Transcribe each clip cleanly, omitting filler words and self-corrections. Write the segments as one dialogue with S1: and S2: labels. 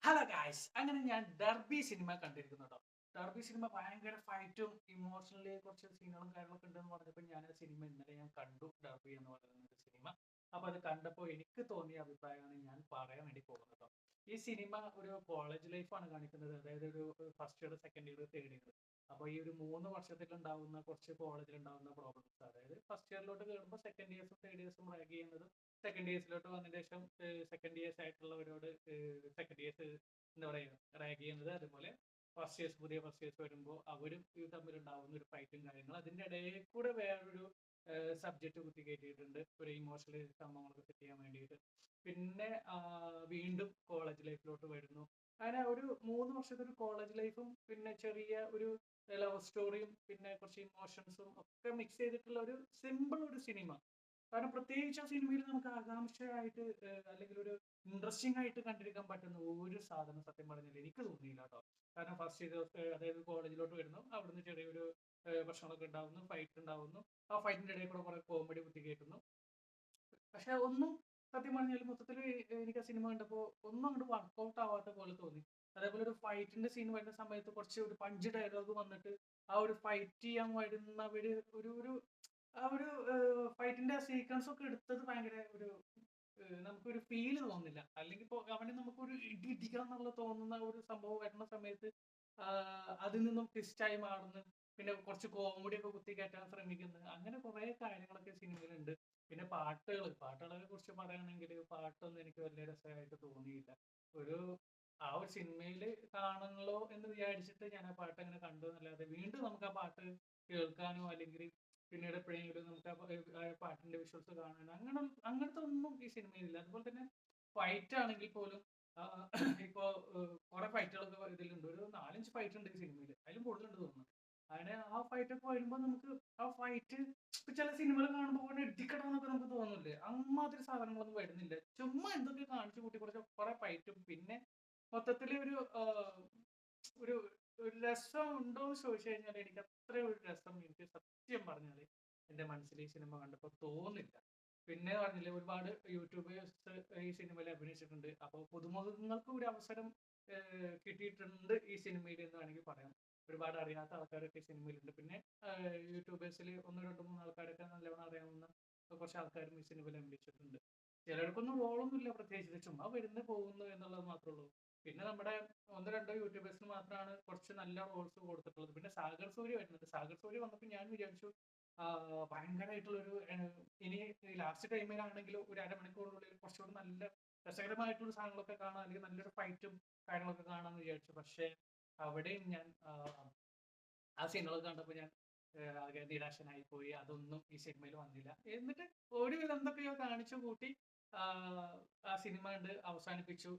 S1: Hello guys, അങ്ങനെ ഞാൻ derby cinema കണ്ടിരിക്കുന്നു കേട്ടോ. ഡർബി സിനിമ ഭയങ്കര ഫൈറ്റും ഇമോഷണലി കുറച്ച് സീനുകളും കാര്യങ്ങളൊക്കെ ഉണ്ടെന്ന് പറഞ്ഞപ്പോൾ ഞാൻ ആ സിനിമ ഇന്നലെ ഞാൻ കണ്ടു. ഡർബി എന്ന് പറയുന്ന ഒരു സിനിമ. അപ്പൊ അത് കണ്ടപ്പോൾ എനിക്ക് തോന്നിയ അഭിപ്രായമാണ് ഞാൻ പറയാൻ വേണ്ടി പോകുന്നത് കേട്ടോ. ഈ സിനിമ ഒരു കോളേജ് ലൈഫാണ് കാണിക്കുന്നത്. അതായത് ഒരു first year, second year, third year. അപ്പോൾ ഈ ഒരു 3 വർഷത്തിൽ ഉണ്ടാവുന്ന കുറച്ച് കോളേജിൽ ഉണ്ടാവുന്ന പ്രോബ്ലംസ്, അതായത് ഫസ്റ്റ് ഇയറിലോട്ട് കയറുമ്പോൾ സെക്കൻഡ് ഇയേഴ്സും തേർഡ് ഇയേഴ്സും റാഗ് ചെയ്യുന്നതും, സെക്കൻഡ് ഇയേഴ്സിലോട്ട് വന്നതിന് ശേഷം സെക്കൻഡ് ഇയേഴ്സ് ആയിട്ടുള്ളവരോട് സെക്കൻഡ് ഇയേഴ്സ് എന്താ പറയുക റാഗ് ചെയ്യുന്നത്. അതുപോലെ പുതിയ ഫസ്റ്റ് ഇയേഴ്സ് വരുമ്പോൾ അവരും ഇത് തമ്മിലുണ്ടാവുന്ന ഒരു ഫൈറ്റും കാര്യങ്ങളും, അതിന്റെ ഇടയിൽ കൂടെ വേറൊരു സബ്ജക്റ്റ് കുത്തി കയറ്റിയിട്ടുണ്ട്, ഒരു ഇമോഷണൽ സംഭവങ്ങളൊക്കെ സെറ്റ് ചെയ്യാൻ വേണ്ടിയിട്ട്. പിന്നെ വീണ്ടും കോളേജ് ലൈഫിലോട്ട് വരുന്നു. അങ്ങനെ ഒരു 3 വർഷത്തെ ഒരു കോളേജ് ലൈഫും പിന്നെ ചെറിയ ഒരു ലവ് സ്റ്റോറിയും പിന്നെ കുറച്ച് ഇമോഷൻസും ഒക്കെ മിക്സ് ചെയ്തിട്ടുള്ള ഒരു സിമ്പിൾ ഒരു സിനിമ. കാരണം പ്രത്യേകിച്ച് ആ സിനിമയിൽ നമുക്ക് ആകാംക്ഷയായിട്ട് അല്ലെങ്കിൽ ഒരു ഇൻട്രസ്റ്റിംഗ് ആയിട്ട് കണ്ടിരിക്കാൻ പറ്റുന്ന ഒരു സാധനം സത്യം പറഞ്ഞാൽ എനിക്ക് തോന്നിയില്ല കേട്ടോ. കാരണം ഫസ്റ്റ് ഇത് അതായത് കോളേജിലോട്ട് വരുന്നു, അവിടുന്ന് ചെറിയൊരു പ്രശ്നങ്ങളൊക്കെ ഉണ്ടാവുന്നു, ഫൈറ്റ് ഉണ്ടാവുന്നു. ആ ഫൈറ്റിന്റെ ഇടയിൽ കൂടെ കുറെ കോമഡി കുത്തി കയറ്റുന്നു. പക്ഷെ ഒന്നും സത്യം പറഞ്ഞാൽ മൊത്തത്തിൽ എനിക്ക് ആ സിനിമ കണ്ടപ്പോൾ ഒന്നും അങ്ങോട്ട് വർക്കൗട്ട് ആവാത്ത പോലെ തോന്നി. അതേപോലെ ഒരു ഫൈറ്റിന്റെ സീൻ വരുന്ന സമയത്ത് കുറച്ച് ഒരു പഞ്ച് ഡയലോഗ് വന്നിട്ട് ആ ഒരു ഫൈറ്റ് ചെയ്യാൻ വരുന്നവര് ഒരു ഒരു ആ ഒരു ഫൈറ്റിന്റെ സീക്വൻസ് ഒക്കെ എടുത്തത് ഭയങ്കര ഒരു നമുക്കൊരു ഫീല് തോന്നുന്നില്ല. അല്ലെങ്കിൽ ഇപ്പൊ അവന് നമുക്കൊരു ഇടി ഇടിക്കണം എന്നുള്ള തോന്നുന്ന ഒരു സംഭവം വരുന്ന സമയത്ത് അതിൽ നിന്നും ട്വിസ്റ്റായി മാറുന്നു. പിന്നെ കുറച്ച് കോമഡി ഒക്കെ കുത്തിക്കയറ്റാൻ ശ്രമിക്കുന്നു. അങ്ങനെ കുറെ കാര്യങ്ങളൊക്കെ സിനിമയിലുണ്ട്. പിന്നെ പാട്ടുകളെ കുറിച്ച് പറയുകയാണെങ്കിൽ പാട്ടൊന്നും എനിക്ക് വലിയ രസമായിട്ട് തോന്നിയില്ല. ഒരു ആ ഒരു സിനിമയിൽ കാണണല്ലോ എന്ന് വിചാരിച്ചിട്ട് ഞാൻ ആ പാട്ട് അങ്ങനെ കണ്ടു എന്നല്ലാതെ വീണ്ടും നമുക്ക് ആ പാട്ട് കേൾക്കാനോ അല്ലെങ്കിൽ പിന്നീട് എപ്പോഴെങ്കിലും നമുക്ക് ആ പാട്ടിന്റെ വിഷ്വൽസ് കാണാനോ അങ്ങനത്തെ ഒന്നും ഈ സിനിമയിലില്ല. അതുപോലെ തന്നെ ഫൈറ്റ് ആണെങ്കിൽ പോലും ആ, ഇപ്പോ കുറെ ഫൈറ്റുകളൊക്കെ ഇതിലുണ്ട്. ഒരു 4-5 ഫൈറ്റ് ഉണ്ട് ഈ സിനിമയിൽ, അതിലും കൂടുതലുണ്ട് തോന്നുന്നു. അങ്ങനെ ആ ഫൈറ്റ് ഒക്കെ വരുമ്പോൾ നമുക്ക് ആ ഫൈറ്റ് ചില സിനിമകൾ കാണുമ്പോൾ പോലെ ഇടിക്കണം എന്നൊക്കെ നമുക്ക് തോന്നില്ലേ, അമ്മാതിരി സാധനങ്ങളൊന്നും വരുന്നില്ല. ചുമ്മാ എന്തൊക്കെ കാണിച്ചു കൂട്ടി കുറച്ച് കുറെ ഫൈറ്റും പിന്നെ മൊത്തത്തിൽ ഒരു ഒരു രസം ഉണ്ടോ എന്ന് ചോദിച്ചു കഴിഞ്ഞാൽ എനിക്ക് അത്ര ഒരു രസം എനിക്ക് സത്യം പറഞ്ഞാല് എന്റെ മനസ്സിൽ ഈ സിനിമ കണ്ടപ്പോൾ തോന്നില്ല. പിന്നെ പറഞ്ഞില്ലേ, ഒരുപാട് യൂട്യൂബേഴ്സ് ഈ സിനിമയിൽ അഭിനയിച്ചിട്ടുണ്ട്. അപ്പോൾ പുതുമുഖങ്ങൾക്ക് ഒരു അവസരം കിട്ടിയിട്ടുണ്ട് ഈ സിനിമയിൽ എന്ന് വേണമെങ്കിൽ പറയാം. ഒരുപാട് അറിയാത്ത ആൾക്കാരൊക്കെ ഈ സിനിമയിലുണ്ട്. പിന്നെ യൂട്യൂബേഴ്സിൽ 1, 2, 3 ആൾക്കാരൊക്കെ നല്ലവണ്ണം അറിയാവുന്ന കുറച്ച് ആൾക്കാരും ഈ സിനിമയിൽ അഭിനയിച്ചിട്ടുണ്ട്. ചിലർക്കൊന്നും റോളൊന്നും ഇല്ല പ്രത്യേകിച്ച്, ചുമ്മാ വരുന്നു പോകുന്നു എന്നുള്ളത് മാത്രമേ ഉള്ളൂ. പിന്നെ നമ്മുടെ 1, 2 യൂട്യൂബേഴ്സിന് മാത്രമാണ് കുറച്ച് നല്ല റോൾസ് കൊടുത്തിട്ടുള്ളത്. പിന്നെ സാഗർ സൂര്യ വരുന്നുണ്ട്. സാഗർ സൂര്യ വന്നപ്പോൾ ഞാൻ വിചാരിച്ചു ഭയങ്കരമായിട്ടുള്ളൊരു ഇനി ലാസ്റ്റ് ടൈമിലാണെങ്കിലും ഒരു അരമണിക്കൂറിനുള്ളിൽ കുറച്ചുകൂടി നല്ല രസകരമായിട്ടുള്ള സാധനങ്ങളൊക്കെ കാണാം, അല്ലെങ്കിൽ നല്ലൊരു ഫൈറ്റും കാര്യങ്ങളൊക്കെ കാണാമെന്ന് വിചാരിച്ചു. പക്ഷെ അവിടെയും ഞാൻ ആ സീനുകളൊക്കെ കണ്ടപ്പോൾ ഞാൻ ആകെ നിരാശനായി പോയി. അതൊന്നും ഈ സിനിമയിൽ വന്നില്ല. എന്നിട്ട് ഒരുവിധം എന്തൊക്കെയോ കാണിച്ചു കൂട്ടി ആ സിനിമ കണ്ട് അവസാനിപ്പിച്ചു.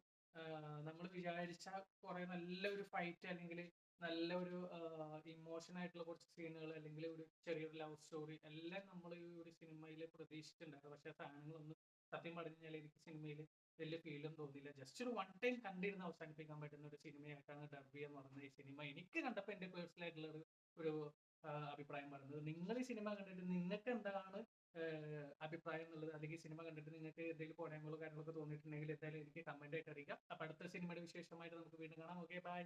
S1: നമ്മൾ വിചാരിച്ച കുറെ നല്ലൊരു ഫൈറ്റ് അല്ലെങ്കിൽ നല്ല ഒരു ഇമോഷൻ ആയിട്ടുള്ള കുറച്ച് സീനുകൾ അല്ലെങ്കിൽ ഒരു ചെറിയൊരു ലവ് സ്റ്റോറി എല്ലാം നമ്മൾ ഈ ഒരു സിനിമയിൽ പ്രതീക്ഷിച്ചിട്ടുണ്ടായിരുന്നു. പക്ഷെ ആ സാധനങ്ങളൊന്നും സത്യം പറഞ്ഞു കഴിഞ്ഞാൽ എനിക്ക് സിനിമയിൽ വലിയ ഫീലും തോന്നിയില്ല. ജസ്റ്റ് ഒരു വൺ ടൈം കണ്ടിരുന്ന് അവസാനിപ്പിക്കാൻ പറ്റുന്ന ഒരു സിനിമയായിട്ടാണ് ഡർബി എന്ന് പറയുന്ന ഈ സിനിമ എനിക്ക് കണ്ടപ്പോൾ എന്റെ പേഴ്സണൽ ആയിട്ടുള്ള ഒരു അഭിപ്രായം പറയുന്നത്. നിങ്ങൾ ഈ സിനിമ കണ്ടിട്ട് നിങ്ങൾക്ക് എന്താണ് അഭിപ്രായം എന്നുള്ളത്, അല്ലെങ്കിൽ സിനിമ കണ്ടിട്ട് നിങ്ങൾക്ക് എന്തെങ്കിലും പോരായ്മകളോ കാര്യങ്ങളൊക്കെ തോന്നിയിട്ടുണ്ടെങ്കിൽ എന്തായാലും എനിക്ക് കമന്റ് ആയിട്ട് അറിയിക്കാം. അപ്പൊ അടുത്ത സിനിമയുടെ വിശേഷമായിട്ട് നമുക്ക് വീണ്ടും കാണാം. Okay, by.